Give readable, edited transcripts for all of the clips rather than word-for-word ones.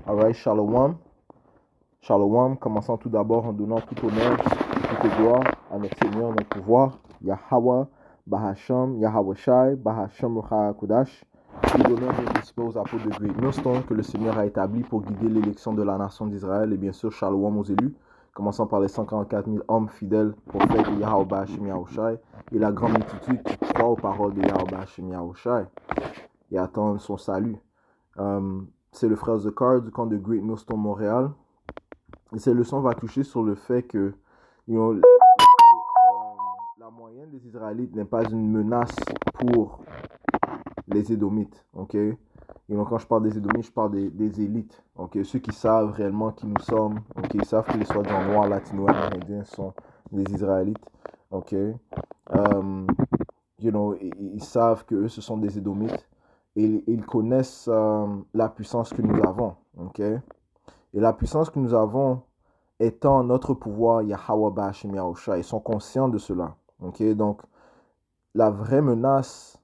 Alright, Shalom. Shalom, commençons tout d'abord en donnant tout honneur, toute gloire à notre Seigneur, notre pouvoir, Yahweh, Bahasham, Yahweh Shai, Bahasham Kudash. Tout l'honneur et respect aux apôtres de Great Millstone que le Seigneur a établi pour guider l'élection de la nation d'Israël et bien sûr Shalom aux élus, commençant par les 144 000 hommes fidèles, prophètes de Yahweh Bahasham Yahushai et la grande multitude qui croit aux paroles de Yahweh Bahasham Yahushai et attendent son salut. C'est le frère Zekar du camp de Great Millstone Montréal. Et cette leçon va toucher sur le fait que la moyenne des Israélites n'est pas une menace pour les Édomites. Okay? Quand je parle des Édomites, je parle des élites. Okay? Ceux qui savent réellement qui nous sommes. Okay? Ils savent que les soi-disant noirs, latino-amérindiens sont des Israélites. Okay? Ils savent qu'eux, ce sont des Édomites. Et ils connaissent la puissance que nous avons. Okay? Et la puissance que nous avons étant notre pouvoir, Yahweh Bahasham Yahushai, ils sont conscients de cela. Okay? Donc, la vraie menace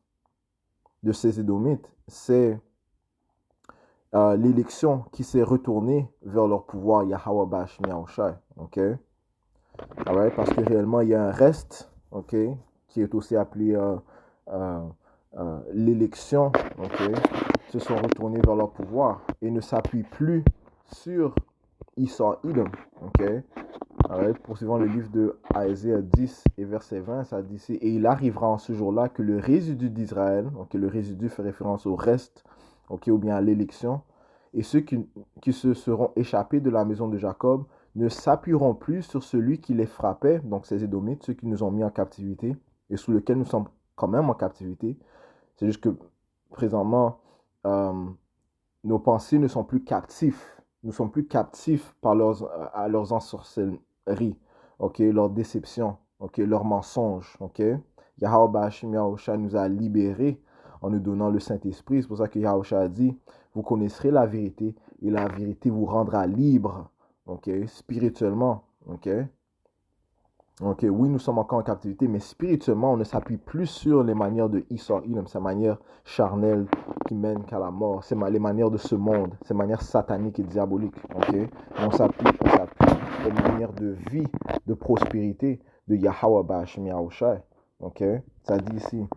de ces Édomites, c'est l'élection qui s'est retournée vers leur pouvoir, Yahweh Bahasham Yahushai. Okay? Alright? Parce que réellement, il y a un reste, okay, qui est aussi appelé l'élection, okay, se sont retournés vers leur pouvoir et ne s'appuient plus sur Esau Edom. Okay? Alright? Poursuivant le livre de Isaïe 10 et verset 20, ça dit ici, et il arrivera en ce jour-là que le résidu d'Israël, okay, le résidu fait référence au reste, okay, ou bien à l'élection, et ceux qui se seront échappés de la maison de Jacob ne s'appuieront plus sur celui qui les frappait, donc ces Édomites, ceux qui nous ont mis en captivité, et sous lequel nous sommes quand même en captivité. C'est juste que présentement, nos pensées ne sont plus captifs. Nous ne sommes plus captifs par à leurs ensorcelleries, okay, leurs déceptions, okay, leurs mensonges. Okay? Yahweh Bahasham Yahushai nous a libérés en nous donnant le Saint-Esprit. C'est pour ça que Yahushua a dit, vous connaîtrez la vérité et la vérité vous rendra libre, okay, spirituellement. Okay? Okay, oui, nous sommes encore en captivité, mais spirituellement, on ne s'appuie plus sur les manières de Esau Edom, ces manières charnelles qui mènent qu'à la mort, c'est les manières de ce monde, ces manières sataniques et diaboliques. Okay? On s'appuie aux manières de vie, de prospérité de Yahweh Bahasham Yahushai. Okay? Ça dit ici,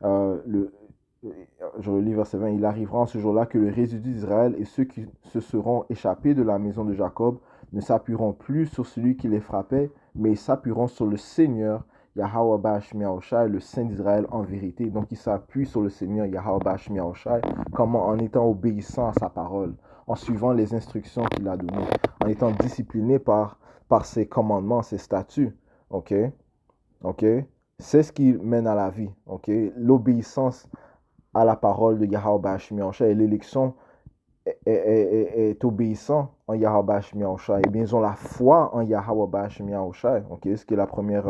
je relis verset 20, il arrivera en ce jour-là que le résidu d'Israël et ceux qui se seront échappés de la maison de Jacob ne s'appuieront plus sur celui qui les frappait, mais ils s'appuieront sur le Seigneur, Yahweh Bahasham Yahushai, le Saint d'Israël en vérité. Donc, ils s'appuient sur le Seigneur, Yahweh Bahasham Yahushai, comment? En étant obéissant à sa parole, en suivant les instructions qu'il a données, en étant discipliné par ses commandements, ses statuts. OK? OK? C'est ce qui mène à la vie. OK? L'obéissance à la parole de Yahweh Bahasham Yahushai et l'élection est obéissant en Yahweh Bahasham Yahushai. Et bien, ils ont la foi en Yahweh Bahasham Yahushai. Okay? Ce qui est la première,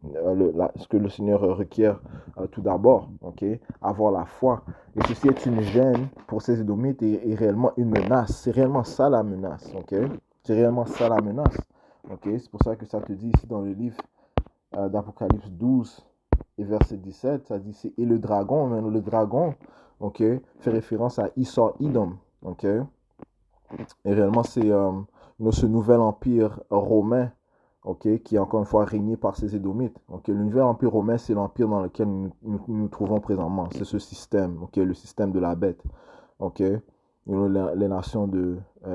ce que le Seigneur requiert tout d'abord. Okay? Avoir la foi. Et ceci est une gêne pour ces Édomites et réellement une menace. C'est réellement ça la menace. Okay? C'est réellement ça la menace. Okay? C'est pour ça que ça te dit ici dans le livre d'Apocalypse 12 et verset 17, ça dit, et le dragon, okay, fait référence à Esau Edom. Okay? Et réellement, c'est ce nouvel empire romain, okay, qui est encore une fois régné par ces Édomites. Okay? Le nouvel empire romain, c'est l'empire dans lequel nous trouvons présentement. C'est ce système, okay, le système de la bête. Okay? Les nations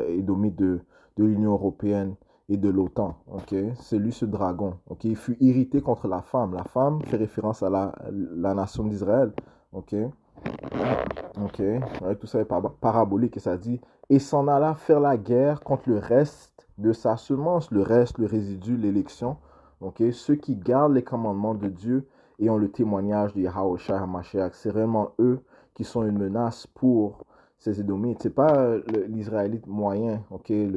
édomites de l'Union européenne et de l'OTAN. Okay? C'est lui ce dragon. Okay? Il fut irrité contre la femme. La femme fait référence à la nation d'Israël. Okay? Okay? Ouais, tout ça est parabolique et ça dit, et s'en alla faire la guerre contre le reste de sa semence, le résidu, l'élection. Okay? Ceux qui gardent les commandements de Dieu et ont le témoignage de Yahushua HaMashiach. C'est réellement eux qui sont une menace pour ces Édomites. C'est pas l'Israélite moyen, okay?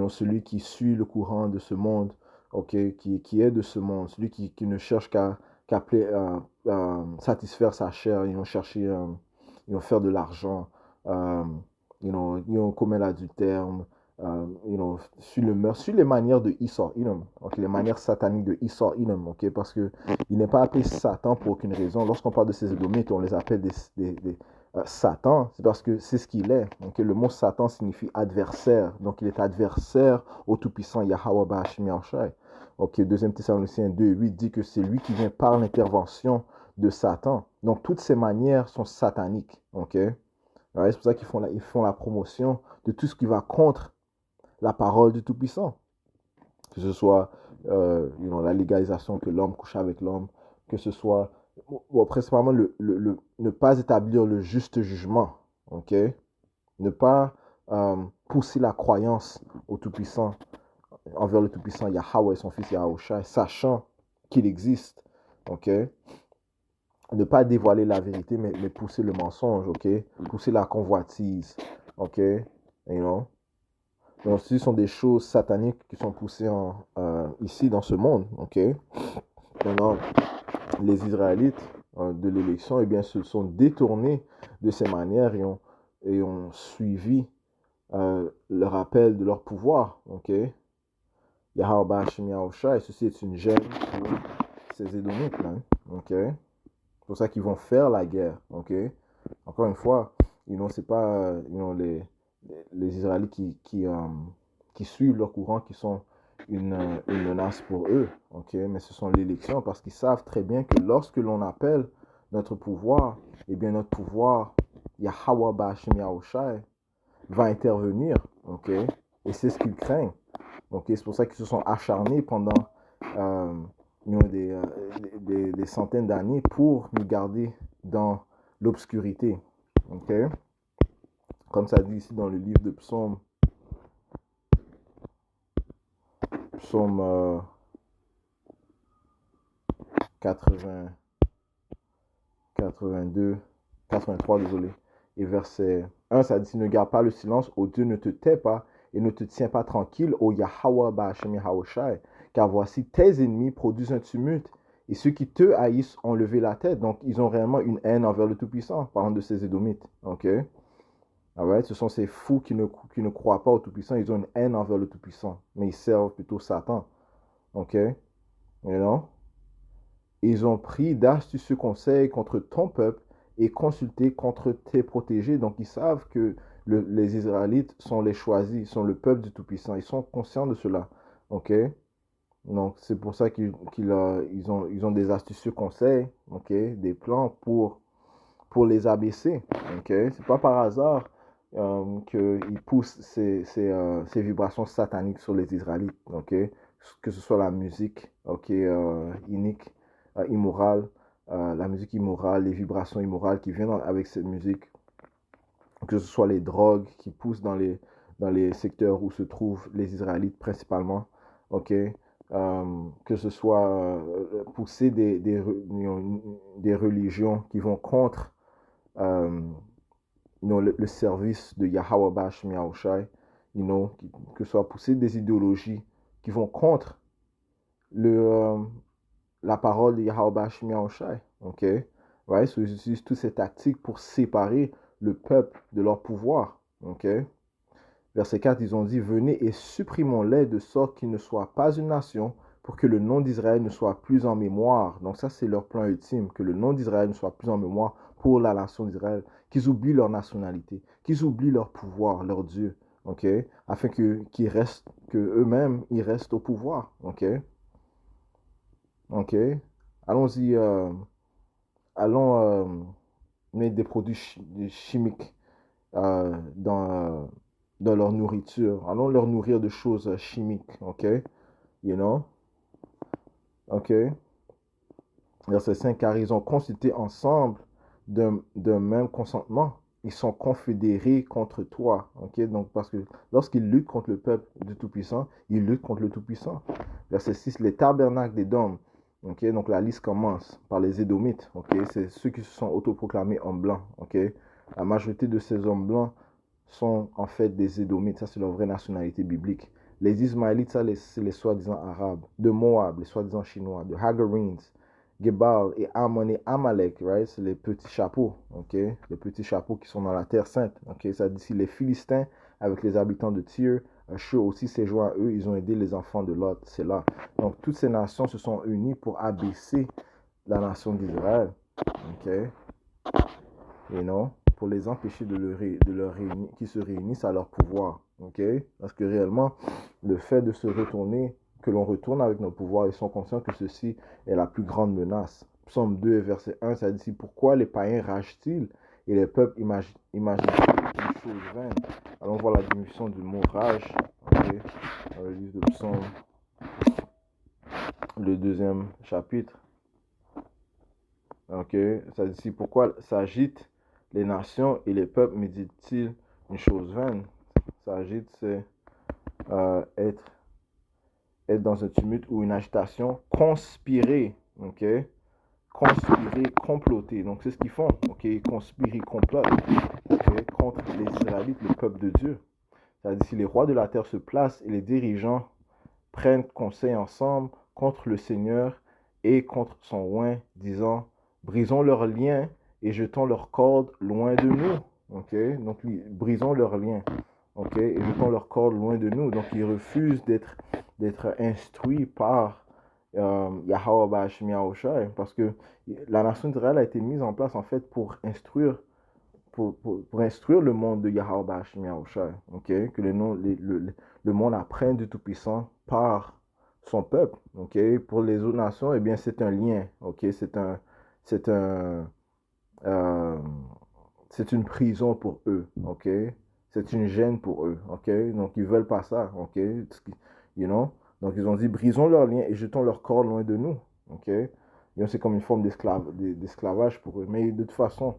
Celui qui suit le courant de ce monde, okay? qui est de ce monde, celui qui ne cherche qu'à satisfaire sa chair, ils vont chercher, ils vont faire de l'argent, ils vont commettre l'adultère, sur le meurtre, sur les manières de Esau Edom, okay? Les manières sataniques de Esau Edom, okay? Parce qu'il n'est pas appelé Satan pour aucune raison. Lorsqu'on parle de ces Édomites, on les appelle Satan, c'est parce que c'est ce qu'il est. Donc, le mot Satan signifie adversaire. Donc, il est adversaire au Tout-Puissant Yahweh Ba'ashim Yahushai. Ok, 2 Thessaloniciens 2:8 dit que c'est lui qui vient par l'intervention de Satan. Donc, toutes ces manières sont sataniques. Ok, ouais, c'est pour ça qu'ils font la promotion de tout ce qui va contre la parole du Tout-Puissant. Que ce soit la légalisation que l'homme couche avec l'homme, que ce soit principalement ne pas établir le juste jugement, ok? Ne pas pousser la croyance au Tout-Puissant, envers le Tout-Puissant Yahweh et son fils Yahushua, sachant qu'il existe, ok? Ne pas dévoiler la vérité, mais pousser le mensonge, ok? Pousser la convoitise, ok? You know? Donc, ce sont des choses sataniques qui sont poussées ici dans ce monde, ok? Maintenant, les Israélites de l'élection, eh bien, se sont détournés de ces manières et ont suivi le rappel de leur pouvoir, ok? Yahweh Ba'ashim Yahushua, et ceci est une gêne pour ces Édomites, là, ok? C'est pour ça qu'ils vont faire la guerre, ok? Encore une fois, c'est pas les Israélites qui suivent leur courant qui sont une menace pour eux, ok? Mais ce sont l'élection parce qu'ils savent très bien que lorsque l'on appelle notre pouvoir, eh bien notre pouvoir, Yahweh Ba'ashim Yahushai, va intervenir, ok? Et c'est ce qu'ils craignent, ok? C'est pour ça qu'ils se sont acharnés pendant des centaines d'années pour nous garder dans l'obscurité, ok? Comme ça dit ici dans le livre de Psaume 80, 82, 83, désolé. Et verset 1, ça dit, ne garde pas le silence, ô Dieu, ne te tais pas et ne te tiens pas tranquille, ô Yahweh Ba'ashim Yahushai, car voici tes ennemis produisent un tumulte et ceux qui te haïssent ont levé la tête. Donc, ils ont réellement une haine envers le Tout-Puissant, parlant de ces Édomites, ok? Alright? Ce sont ces fous qui ne croient pas au Tout-Puissant, ils ont une haine envers le Tout-Puissant, mais ils servent plutôt Satan, ok? You know? Ils ont pris d'astucieux conseils contre ton peuple et consulté contre tes protégés. Donc, ils savent que les Israélites sont les choisis, sont le peuple du Tout-Puissant. Ils sont conscients de cela. OK? Donc, c'est pour ça qu'ils ont des astucieux conseils, OK? Des plans pour les abaisser. OK? C'est pas par hasard qu'ils poussent ces vibrations sataniques sur les Israélites. OK? Que ce soit la musique, OK? Inique, immorale, la musique immorale, les vibrations immorales qui viennent avec cette musique, que ce soit les drogues qui poussent dans les secteurs où se trouvent les Israélites principalement, ok, que ce soit pousser des religions qui vont contre le service de Yahweh Ba'ashim Yahushai, que ce soit pousser des idéologies qui vont contre la parole de Yahweh Ba'ashim Yahushai, ok? Ouais, so, ils utilisent toutes ces tactiques pour séparer le peuple de leur pouvoir, ok? Verset 4, ils ont dit, venez et supprimons-les de sorte qu'ils ne soient pas une nation pour que le nom d'Israël ne soit plus en mémoire. Donc ça, c'est leur plan ultime, que le nom d'Israël ne soit plus en mémoire pour la nation d'Israël, qu'ils oublient leur nationalité, qu'ils oublient leur pouvoir, leur Dieu, ok? Afin que eux-mêmes, ils restent au pouvoir, ok? Ok, allons-y, allons mettre des produits chimiques dans leur nourriture. Allons leur nourrir de choses chimiques, ok, you know, ok. Verset 5, car ils ont consulté ensemble d'un même consentement. Ils sont confédérés contre toi, ok. Donc, parce que lorsqu'ils luttent contre le peuple du Tout-Puissant, ils luttent contre le Tout-Puissant. Verset 6, les tabernacles des dômes. Ok, donc la liste commence par les Édomites. Ok, c'est ceux qui se sont autoproclamés hommes blancs. Ok, la majorité de ces hommes blancs sont en fait des Édomites. Ça, c'est leur vraie nationalité biblique. Les Ismaélites, ça, c'est les soi-disant arabes. De Moab, les soi-disant chinois. De Hagarenes, Gebal et Ammon et Amalek, right? C'est les petits chapeaux. Ok, les petits chapeaux qui sont dans la terre sainte. Ok, ça dit ici les Philistins avec les habitants de Tyr. Ashur aussi s'est joint à eux, ils ont aidé les enfants de Lot, c'est là. Donc toutes ces nations se sont unies pour abaisser la nation d'Israël, ok, pour les empêcher de leur réunir, qu'ils se réunissent à leur pouvoir. Ok? Parce que réellement, le fait de se retourner, que l'on retourne avec nos pouvoirs, ils sont conscients que ceci est la plus grande menace. Psaume 2, verset 1, ça dit, pourquoi les païens ragent-ils et les peuples imaginent une chose vaine? Allons voir la définition du mot rage. Ok? Dans le livre de Psaume, le 2e chapitre. Ok, ça dit ici, pourquoi s'agitent les nations et les peuples méditent-ils une chose vaine? S'agite, c'est être dans un tumulte ou une agitation, conspirer, ok? Conspirer, comploter. Donc c'est ce qu'ils font, ok? Conspirer, complotent, ok? Contre les Israélites, le peuple de Dieu. Ça dit, si les rois de la terre se placent et les dirigeants prennent conseil ensemble contre le Seigneur et contre son oint, disant, brisons leurs liens et jetons leurs cordes loin de nous. Ok, donc brisons leurs liens. Ok, et jetons leurs cordes loin de nous. Donc ils refusent d'être instruits par Yahweh Bashim Yahushai, parce que la nation d'Israël a été mise en place en fait pour instruire le monde de Yahweh Bashim Yahushai. Ok, que le monde apprenne du Tout-Puissant par son peuple. Ok, pour les autres nations, eh bien c'est un lien. Ok, c'est euh, c'est une prison pour eux. Ok, c'est une gêne pour eux. Ok, donc ils veulent pas ça. Ok, you know. Donc ils ont dit brisons leurs liens et jetons leur corps loin de nous. Ok, c'est comme une forme d'esclavage pour eux. Mais de toute façon,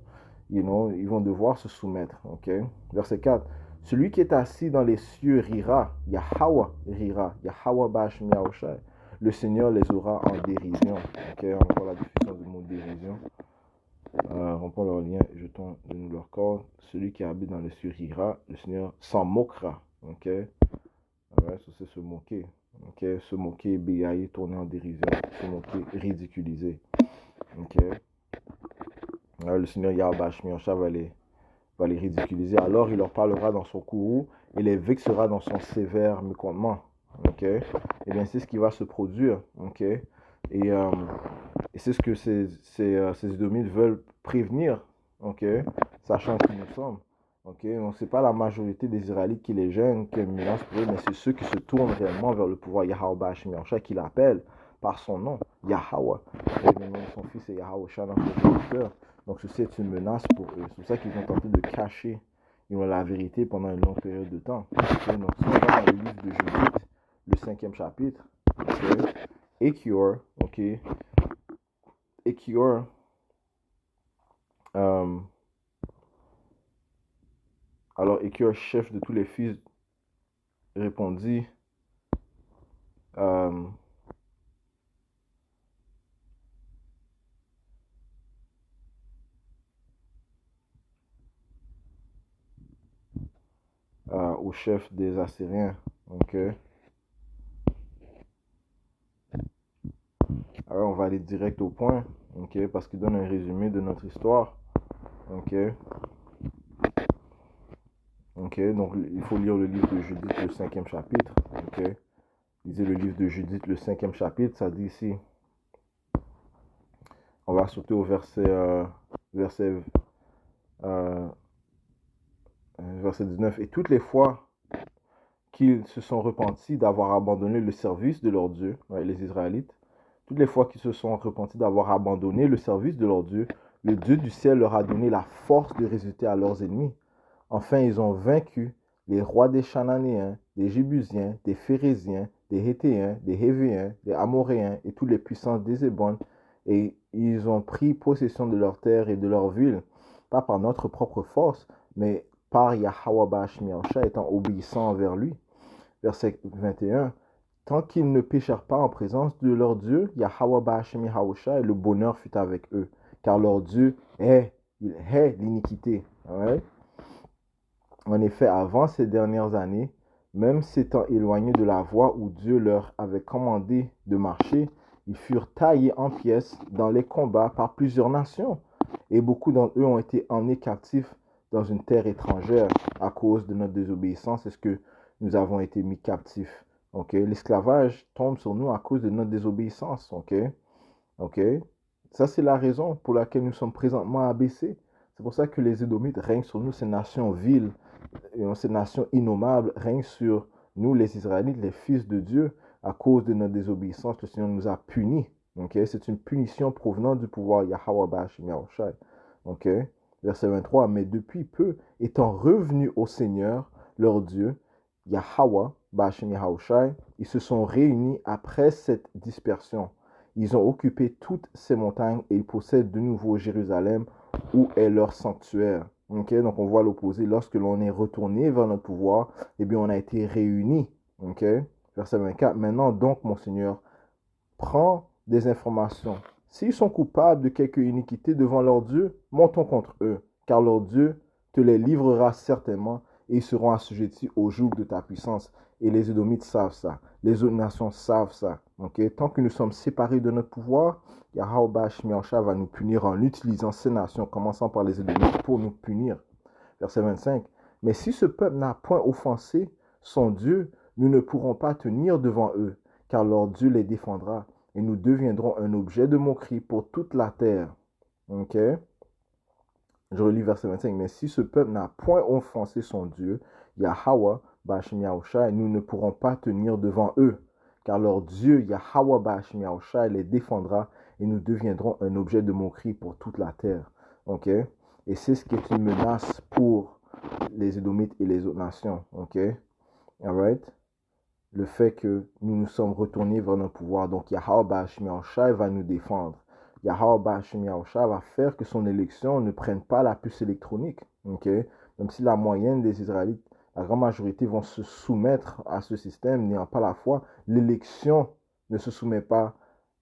you know, ils vont devoir se soumettre. Ok, verset 4. Celui qui est assis dans les cieux rira, Yahweh rira, Yahweh Bashim Yahushai. Le Seigneur les aura en dérision. Ok, on voit la définition du mot dérision. Rompons leurs liens, jetons de nous leur corps. Celui qui habite dans les cieux rira, le Seigneur s'en moquera. Ok, ouais, ça c'est se moquer. Ok, se moquer, bégayer, tourner en dérision, se moquer, ridiculiser. Ok, le Seigneur Yahweh Bashim Yahushai va les ridiculiser. Alors il leur parlera dans son courroux et les vexera dans son sévère mécontentement. Ok, et bien c'est ce qui va se produire. Ok, et c'est ce que ces Édomites veulent prévenir. Ok, sachant qui nous sommes. Ok, donc c'est pas la majorité des Israélites qui les gênent, qui est une menace pour eux, mais c'est ceux qui se tournent réellement vers le pouvoir Yahweh Bashim Yahushai, qui l'appellent par son nom, Yahweh. Et le nom de son fils est Yahweh Shalom, le cœur. Donc ceci est une menace pour eux. C'est pour ça qu'ils vont tenter de cacher la vérité pendant une longue période de temps. Okay? Donc si on va dans le livre de Judith, le 5e chapitre, okay? Ekior, ok, Ekior, alors Ekior, chef de tous les fils, répondit, au chef des Assyriens. Ok. Alors on va aller direct au point, ok, parce qu'il donne un résumé de notre histoire. Ok. Ok, donc il faut lire le livre de Judith, le 5e chapitre. Ok. Lisez le livre de Judith, le 5e chapitre, ça dit ici. On va sauter au verset 19. Et toutes les fois qu'ils se sont repentis d'avoir abandonné le service de leur Dieu, ouais, les Israélites, toutes les fois qu'ils se sont repentis d'avoir abandonné le service de leur Dieu, le Dieu du ciel leur a donné la force de résister à leurs ennemis. Enfin, ils ont vaincu les rois des Chananéens, des Jébusiens, des Phérésiens, des Hétéens, des Hévéens, des Amoréens et toutes les puissances des Ébons, et ils ont pris possession de leurs terres et de leurs villes, pas par notre propre force, mais par Yahweh Bashim Yahushai étant obéissant envers lui. Verset 21. Tant qu'ils ne péchèrent pas en présence de leur Dieu, Yahweh Bashim Yahushai, le bonheur fut avec eux, car leur Dieu hait l'iniquité. Ouais. En effet, avant ces dernières années, même s'étant éloignés de la voie où Dieu leur avait commandé de marcher, ils furent taillés en pièces dans les combats par plusieurs nations, et beaucoup d'entre eux ont été emmenés captifs dans une terre étrangère à cause de notre désobéissance. Est-ce que nous avons été mis captifs? Okay? L'esclavage tombe sur nous à cause de notre désobéissance. Okay? Okay? Ça, c'est la raison pour laquelle nous sommes présentement abaissés. C'est C'est pour ça que les Édomites règnent sur nous, ces nations viles, ces nations innommables règnent sur nous, les Israélites, les fils de Dieu, à cause de notre désobéissance. Le Seigneur nous a punis. Okay? C'est une punition provenant du pouvoir Yahweh Ba'ashim Yahushai. Okay? Verset 23. Mais depuis peu, étant revenus au Seigneur, leur Dieu, Yahweh Ba'ashim Yahushai, ils se sont réunis après cette dispersion. Ils ont occupé toutes ces montagnes et ils possèdent de nouveau Jérusalem, où est leur sanctuaire. Okay? Donc on voit l'opposé. Lorsque l'on est retourné vers notre pouvoir, eh bien on a été réunis. Okay? Verset 24. Maintenant donc, mon Seigneur, prends des informations. S'ils sont coupables de quelque iniquité devant leur Dieu, montons contre eux, car leur Dieu te les livrera certainement et ils seront assujettis au joug de ta puissance. Et les Édomites savent ça. Les autres nations savent ça. Okay? Tant que nous sommes séparés de notre pouvoir, Yahweh Ba'ashim Yahushai va nous punir en utilisant ces nations, commençant par les Édomites, pour nous punir. Verset 25. Mais si ce peuple n'a point offensé son Dieu, nous ne pourrons pas tenir devant eux, car leur Dieu les défendra, et nous deviendrons un objet de moquerie pour toute la terre. Ok? Je relis verset 25. Mais si ce peuple n'a point offensé son Dieu, Yahweh Ba'ashim Yahushai, nous ne pourrons pas tenir devant eux, car leur Dieu, Yahweh Ba'ashim Yahushai, les défendra, et nous deviendrons un objet de moquerie pour toute la terre. Ok? Et c'est ce qui est une menace pour les Édomites et les autres nations. Ok? Alright? Le fait que nous nous sommes retournés vers notre pouvoir. Donc, Yahweh Ba'ashim Yahushai va nous défendre. Yahweh Ba'ashim Yahushai va faire que son élection ne prenne pas la puce électronique. Okay? Même si la moyenne des Israélites, la grande majorité vont se soumettre à ce système, n'ayant pas la foi, l'élection ne se soumet pas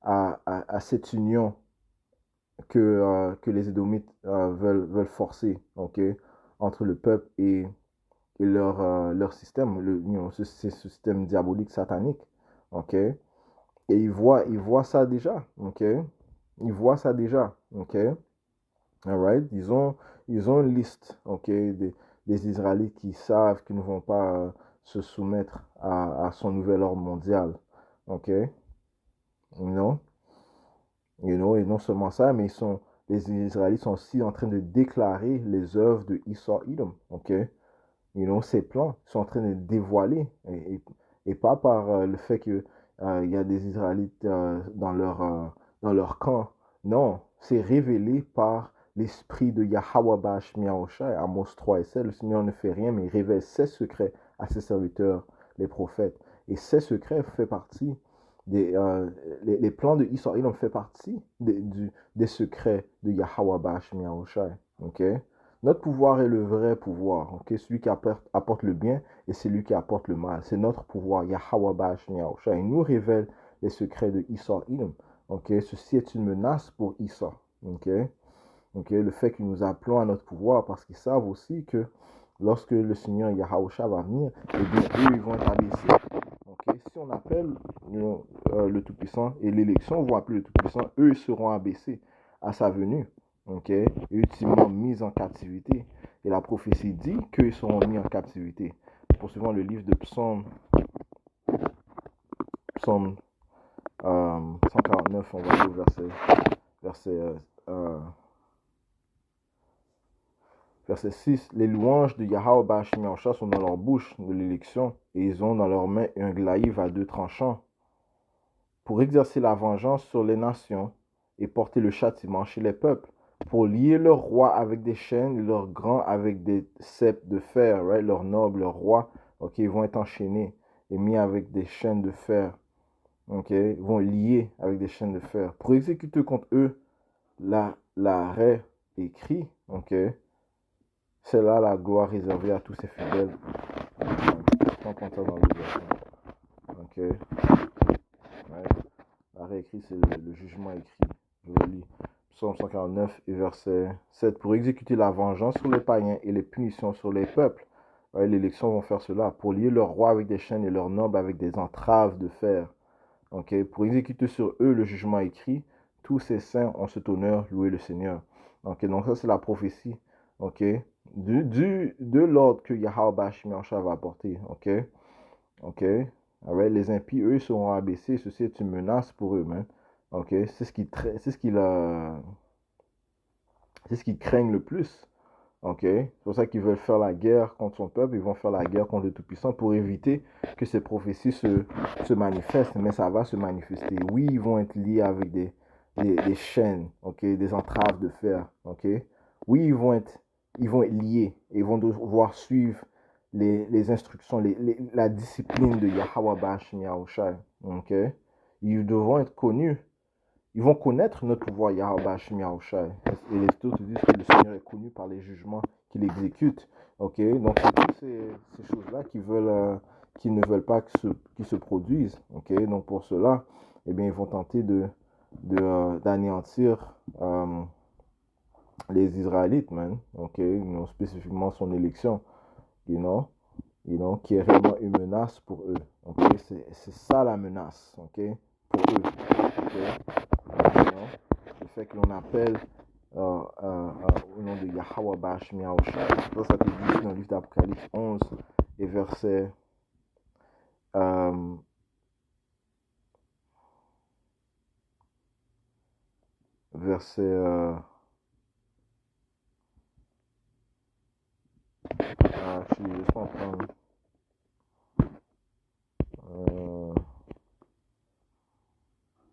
à cette union que les Édomites veulent forcer, okay? Entre le peuple et leur système, ce système diabolique satanique. Ok? Et ils voient ça déjà. Ok? Ils voient ça déjà. Ok? Alright? Ils ont une liste. Ok? Des Israélites qui savent qu'ils ne vont pas se soumettre à son nouvel ordre mondial. Ok? Et non seulement ça, mais les Israélites sont aussi en train de déclarer les œuvres de Esau Edom. Ok? Ces plans sont en train de dévoiler et pas par le fait que il y a des Israélites dans leur camp. Non, c'est révélé par l'esprit de Yahweh Ba'ashim Yahushai, Amos 3 et 7. Le Seigneur ne fait rien, mais il révèle ses secrets à ses serviteurs, les prophètes. Et ces secrets font partie les plans de Israël ont fait partie des secrets de Yahweh Ba'ashim Yahushai. Ok? Notre pouvoir est le vrai pouvoir, okay? Celui qui apporte le bien et celui qui apporte le mal. C'est notre pouvoir, Yahweh Ba'ashim Yahushai. Il nous révèle les secrets de Esau Edom. Okay? Ceci est une menace pour Esau. Okay? Okay? Le fait que nous appelons à notre pouvoir, parce qu'ils savent aussi que lorsque le Seigneur Yahushua va venir, eh bien, eux, ils vont être abaissés. Okay? Si on appelle le Tout-Puissant et l'élection vont appeler le Tout-Puissant, eux, ils seront abaissés à sa venue. Okay? Ultimement mis en captivité. Et la prophétie dit qu'ils seront mis en captivité. Poursuivant le livre de Psaume 149, on va aller au verset 6. Les louanges de Yahweh Ba'ashim Yahushai sont dans leur bouche de l'élection, et ils ont dans leurs mains un glaive à deux tranchants, pour exercer la vengeance sur les nations et porter le châtiment chez les peuples, pour lier leurs rois avec des chaînes et leurs grands avec des ceps de fer, right? Leurs nobles, leurs rois, ok, ils vont être enchaînés et mis avec des chaînes de fer, ok, ils vont lier avec des chaînes de fer, pour exécuter contre eux l'arrêt écrit, ok, c'est là la gloire réservée à tous ces fidèles. On entend ça dans les versets, ok, right? L'arrêt écrit, c'est le jugement écrit. Je relis. Psaume 149 et verset 7. Pour exécuter la vengeance sur les païens et les punitions sur les peuples. Ouais, les élections vont faire cela. Pour lier leurs rois avec des chaînes et leurs nobles avec des entraves de fer. Okay? Pour exécuter sur eux le jugement écrit, tous ces saints ont cet honneur, louer le Seigneur. Okay? Donc ça, c'est la prophétie. Okay? De l'ordre que Yahweh Ba'ashim Yahushai va apporter. Ok? Ok? Alright? Les impies, eux, seront abaissés. Ceci est une menace pour eux, man. Ok? C'est ce qu'ils craignent le plus. Ok? C'est pour ça qu'ils veulent faire la guerre contre son peuple, ils vont faire la guerre contre le Tout-Puissant pour éviter que ces prophéties se manifestent, mais ça va se manifester. Oui, ils vont être liés avec des chaînes, ok? Des entraves de fer, ok? Oui, ils vont être liés et ils vont devoir suivre les instructions, la discipline de Yahweh Bashim Yahushai, ok? Ils devront être connus. Ils vont connaître notre pouvoir Yahweh Hashem Yahushai. Et les autres disent que le Seigneur est connu par les jugements qu'il exécute. Ok, donc c'est toutes ces choses-là qui ne veulent pas qu'ils se produisent. Ok, donc pour cela, eh bien, ils vont tenter d'anéantir les Israélites, man. Ok, non, spécifiquement son élection, you know, qui est réellement une menace pour eux. Ok, c'est ça la menace. Ok, pour eux. Ok. Le fait que l'on appelle au nom de Yahweh Bashmi Yahushai. Ça te dit dans le livre d'Apocalypse 11 et euh, verset je pense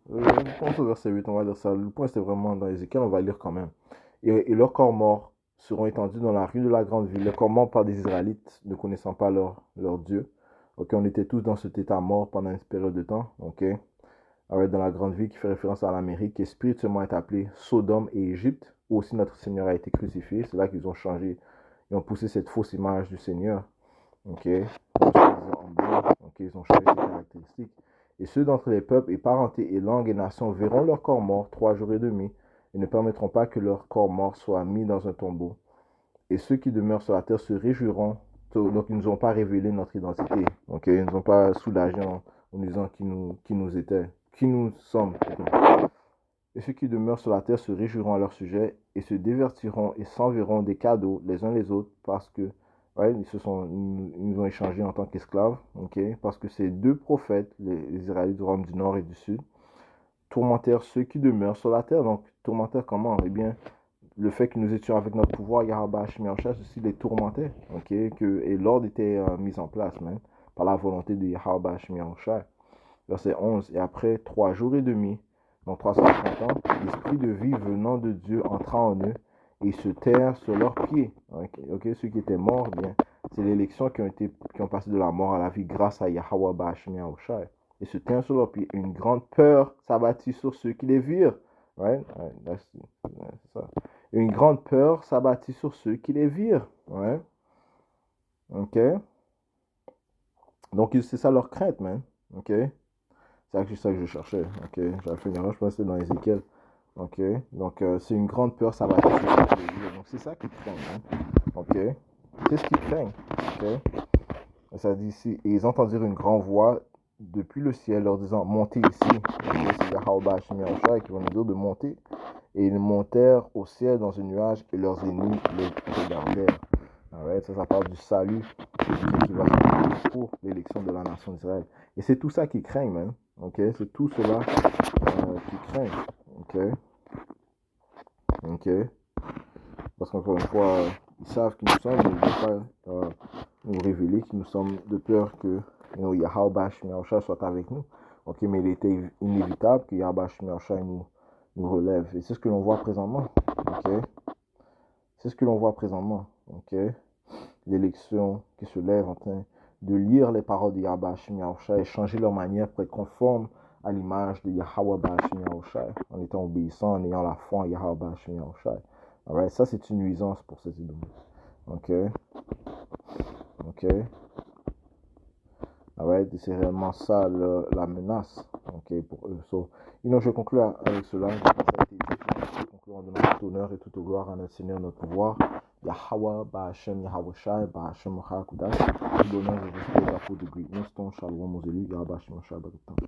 je pense au verset 8, on va lire ça. Le point c'était vraiment dans Ézéchiel, on va lire quand même. Et leurs corps morts seront étendus dans la rue de la grande ville. Les corps morts par des Israélites ne connaissant pas leur Dieu. Ok, on était tous dans cet état mort pendant une période de temps. Ok. Dans la grande ville qui fait référence à l'Amérique, qui spirituellement est appelée Sodome et Égypte, où aussi notre Seigneur a été crucifié. C'est là qu'ils ont changé, ils ont poussé cette fausse image du Seigneur. Ok, ils ont changé ses caractéristiques. Et ceux d'entre les peuples et parentés et langues et nations verront leur corps mort 3 jours et demi et ne permettront pas que leur corps mort soit mis dans un tombeau. Et ceux qui demeurent sur la terre se réjouiront. Donc, ils ne nous ont pas révélé notre identité. Ok, ils ne nous ont pas soulagés en nous disant qui nous étaient, qui nous sommes. Et ceux qui demeurent sur la terre se réjouiront à leur sujet et se divertiront et s'enverront des cadeaux les uns les autres parce que ils nous ont échangés en tant qu'esclaves. Ok, parce que ces deux prophètes, les Israélites du royaume du Nord et du Sud, tourmentèrent ceux qui demeurent sur la terre. Donc, tourmentèrent comment? Eh bien, le fait que nous étions avec notre pouvoir, Yahweh Hashem aussi les tourmentait, ok, et l'ordre était mis en place, même, par la volonté de Yahweh Hashem. Verset 11, et après 3 jours et demi, donc 330 ans, l'esprit de vie venant de Dieu entra en eux, et se terrent sur leurs pieds, ok, ceux qui étaient morts, bien, c'est l'élection qui ont passé de la mort à la vie grâce à Yahweh Hashem et se terrent sur leurs pieds. Une grande peur s'abattit sur ceux qui les virent, right? C'est ça. Une grande peur s'abattit sur ceux qui les virent. Ouais. Ok. Donc, c'est ça leur crainte, man. Ok. C'est ça que je cherchais. Ok. J'avais fait une erreur, je pensais dans Ézéchiel. Ok. Donc, c'est une grande peur s'abattit sur ceux qui les virent. Donc, c'est ça qu'ils craignent, man. Ok. C'est ce qu'ils craignent. Ok. Et ça dit ici, et ils entendirent une grande voix depuis le ciel leur disant, montez ici. Okay. C'est Yahweh Hashem Yahushua qui va nous dire de monter. Et ils montèrent au ciel dans un nuage et leurs ennemis les regardèrent. Ça parle du salut qui va se faire pour l'élection de la nation d'Israël. Et c'est tout ça qu'ils craignent, man. Okay? C'est tout cela qu'ils craignent. Okay? Okay? Parce qu'encore une fois, ils savent qui nous sommes, mais ils ne veulent pas nous révéler qui nous sommes de peur que Yahweh Hashem Yahushua soit avec nous. Okay? Mais il était inévitable que Yahweh Hashem Yahushua nous relève. Et c'est ce que l'on voit présentement. Okay? C'est ce que l'on voit présentement. Okay? L'élection qui se lève en train de lire les paroles de Yahweh Hashem Yahushua et changer leur manière pour être conforme à l'image de Yahweh Hashem Yahushua en étant obéissant, en ayant la foi en Yahweh Hashem Yahushua. Alright, ça c'est une nuisance pour ces idées. Ok. Ok. Alright, c'est réellement ça la menace. Ok, pour eux. So, je conclue avec cela. Je conclue en donnant tout honneur et toute gloire à notre Seigneur, notre pouvoir. Yahweh, Ba'ashem, Yahweh Shai, Ba'ashem, Machakudash. Tout l'honneur et respect à la faute de greatness, ton shalom aux élus, Yahweh, Ba'ashem, Shai, Ba'ashem.